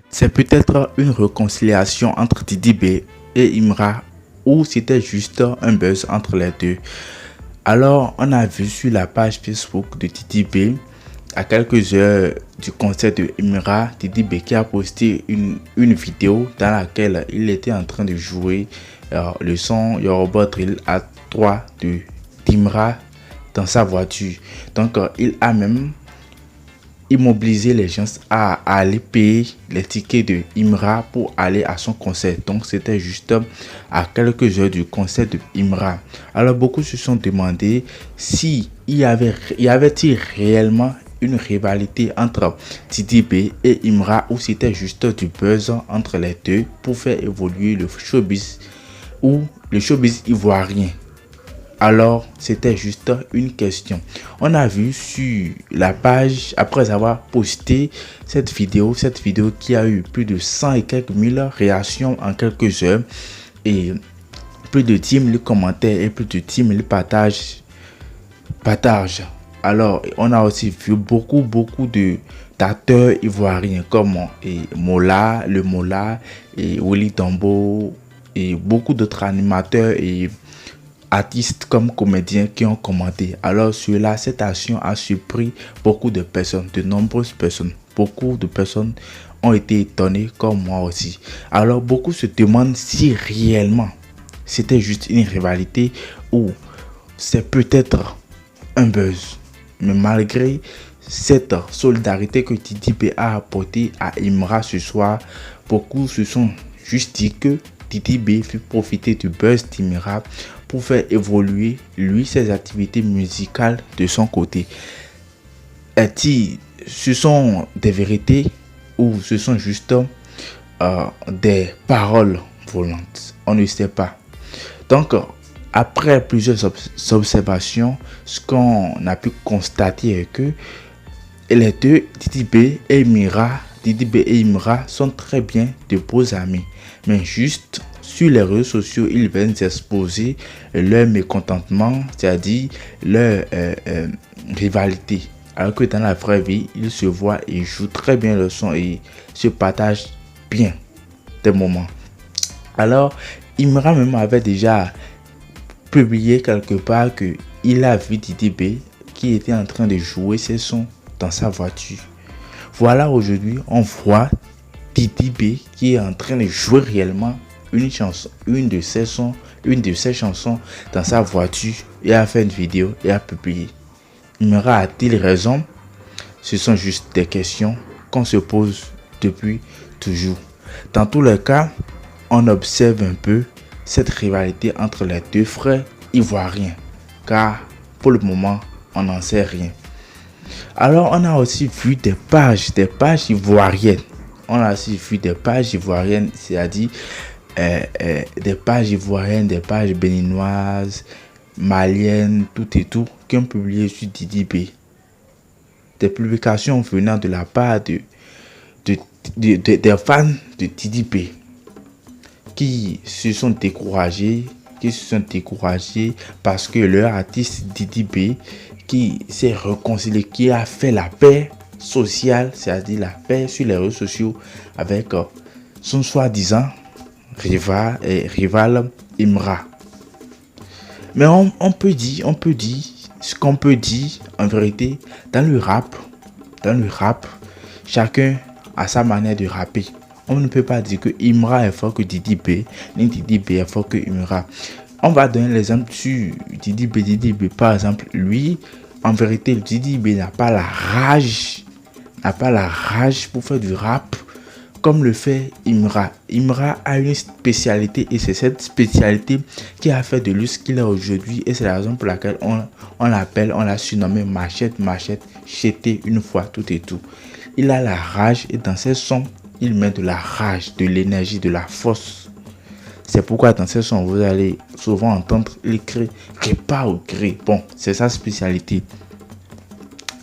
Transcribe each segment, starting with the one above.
C'est peut-être une réconciliation entre Didi B et Imra ou c'était juste un buzz entre les deux. Alors, on a vu sur la page Facebook de Didi B, à quelques heures du concert de Imra, Didi B qui a posté une vidéo dans laquelle il était en train de jouer le son Yoruba Drill à 3 de d'Imra dans sa voiture. Donc, il a même immobiliser les gens à aller payer les tickets de Imra pour aller à son concert. Donc c'était juste à quelques heures du concert de Imra. Alors beaucoup se sont demandé si y avait-il réellement une rivalité entre Didi B et Imra ou c'était juste du buzz entre les deux pour faire évoluer le showbiz ou le showbiz ivoirien. Alors, c'était juste une question. On a vu sur la page, après avoir posté cette vidéo qui a eu plus de 100 et quelques mille réactions en quelques heures et plus de 10 000 commentaires et plus de 10 000 partages. Alors, on a aussi vu beaucoup d'acteurs ivoiriens comme Mola, le Mola et Willy Dambo et beaucoup d'autres animateurs et artistes comme comédiens qui ont commenté. Alors cela, cette action a surpris beaucoup de personnes, de nombreuses personnes. Beaucoup de personnes ont été étonnées comme moi aussi. Alors beaucoup se demandent si réellement c'était juste une rivalité ou c'est peut-être un buzz. Mais malgré cette solidarité que Didi B a apportée à Imra ce soir, beaucoup se sont juste dit que Didi B fait profiter du buzz d'Imra pour faire évoluer lui ses activités musicales de son côté. Est-il, ce sont des vérités ou ce sont juste des paroles volantes? On ne sait pas. Donc après plusieurs observations, ce qu'on a pu constater est que les deux, Didi B et Imra sont très bien de beaux amis, mais juste sur les réseaux sociaux, ils viennent exposer leur mécontentement, c'est-à-dire leur rivalité. Alors que dans la vraie vie, ils se voient et jouent très bien le son et se partagent bien des moments. Alors, Imra même avait déjà publié quelque part qu'il a vu Didi B qui était en train de jouer ses sons dans sa voiture. Voilà, aujourd'hui, on voit Didi B qui est en train de jouer réellement une de ses chansons dans sa voiture et a fait une vidéo et a publié. Imra a-t-il raison? Ce sont juste des questions qu'on se pose depuis toujours. Dans tous les cas, on observe un peu cette rivalité entre les deux frères ivoiriens, car pour le moment, on n'en sait rien. Alors, on a aussi vu des pages ivoiriennes. C'est-à-dire des pages ivoiriennes, des pages béninoises, maliennes, tout et tout, qui ont publié sur Didi B. Des publications venant de la part des fans de Didi B qui se sont découragés parce que leur artiste Didi B qui s'est réconcilié, qui a fait la paix sociale, c'est-à-dire la paix sur les réseaux sociaux avec son soi-disant rival Imra. Mais on peut dire ce qu'on peut dire en vérité dans le rap, chacun a sa manière de rapper. On ne peut pas dire que Imra est fort que Didi B, ni Didi B est fort que Imra. On va donner l'exemple sur Didi B. Par exemple, lui, en vérité, Didi B n'a pas la rage pour faire du rap comme le fait Imra. Imra a une spécialité et c'est cette spécialité qui a fait de lui ce qu'il est aujourd'hui et c'est la raison pour laquelle on l'a surnommé Machette, Chété une fois tout et tout. Il a la rage et dans ses sons, il met de la rage, de l'énergie, de la force. C'est pourquoi dans ses sons, vous allez souvent entendre il crie Répa ou Gré. Bon, c'est sa spécialité.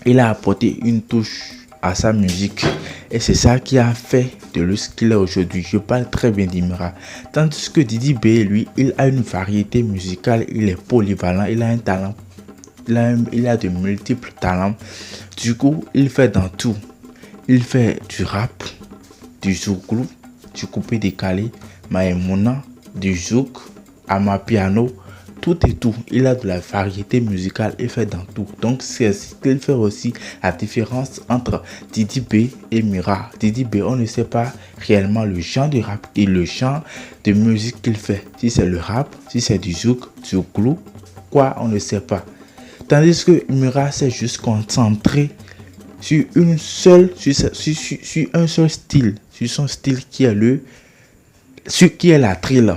Il a apporté une touche à sa musique et c'est ça qui a fait de lui ce qu'il est aujourd'hui. Je parle très bien d'Imra. Tandis que Didi B, lui, il a une variété musicale, il est polyvalent, il a un talent, il a de multiples talents. Du coup, il fait dans tout. il fait du rap, du zouglou, du coupé décalé, maïmouna, du zouk, amapiano, tout et tout. Il a de la variété musicale, il fait dans tout. Donc c'est ce qu'il fait aussi la différence entre Didi B et Mira. Didi B, on ne sait pas réellement le genre de rap et le genre de musique qu'il fait. Si c'est le rap, si c'est du zouk, du glou, quoi, on ne sait pas. Tandis que Mira s'est juste concentré sur un seul style, sur son style qui est la trill.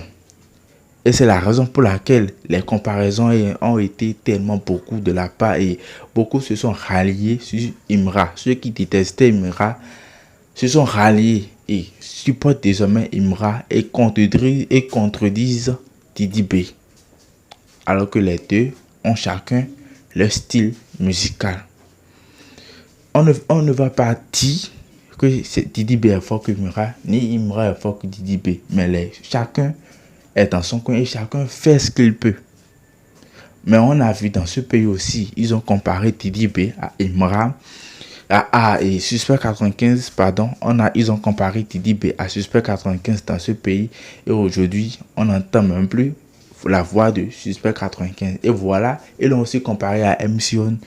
Et c'est la raison pour laquelle les comparaisons ont été tellement beaucoup de la part et beaucoup se sont ralliés sur Imra. Ceux qui détestaient Imra se sont ralliés et supportent désormais Imra et contredisent Didi B. Alors que les deux ont chacun leur style musical. On ne va pas dire que Didi B est fort que Imra, ni Imra est fort que Didi B. Mais chacun est dans son coin et chacun fait ce qu'il peut. Mais on a vu dans ce pays aussi, ils ont comparé Didi B à Imra, et Suspect 95, pardon. Ils ont comparé Didi B à Suspect 95 dans ce pays. Et aujourd'hui, on n'entend même plus la voix de Suspect 95. Et voilà, ils l'ont aussi comparé à MC1,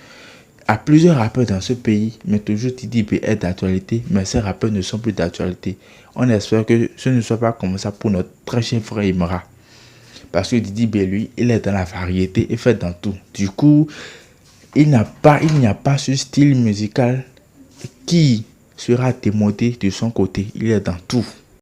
à plusieurs rappeurs dans ce pays, mais toujours Didi B est d'actualité, mais ces rappeurs ne sont plus d'actualité. On espère que ce ne soit pas comme ça pour notre très cher frère Imra. Parce que Didi B, lui, il est dans la variété et fait dans tout. Du coup, il n'y a pas ce style musical qui sera démodé de son côté. Il est dans tout.